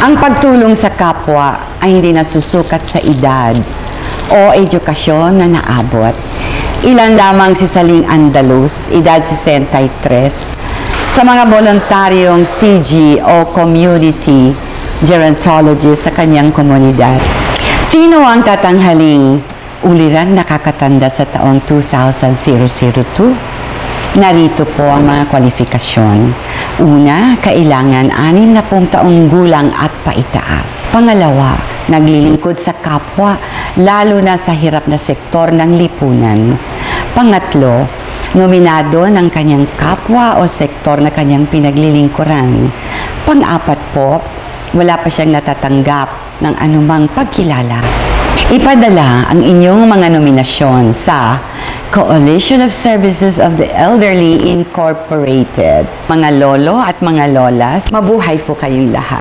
Ang pagtulong sa kapwa ay hindi nasusukat sa edad o edukasyon na naabot. Ilan lamang si Saling Andalus, edad 63, sa mga voluntaryong CG o community gerontologist sa kanyang komunidad. Sino ang tatanghaling uliran nakakatanda sa taong 2002? Narito po ang mga kwalifikasyon. Una, kailangan 60 taong gulang at paitaas. Pangalawa, naglilingkod sa kapwa, lalo na sa hirap na sektor ng lipunan. Pangatlo, nominado ng kanyang kapwa o sektor na kanyang pinaglilingkuran. Pang-apat po, wala pa siyang natatanggap ng anumang pagkilala. Ipadala ang inyong mga nominasyon sa Coalition of Services of the Elderly Incorporated. Mga lolo at mga lolas, mabuhay po kayong lahat.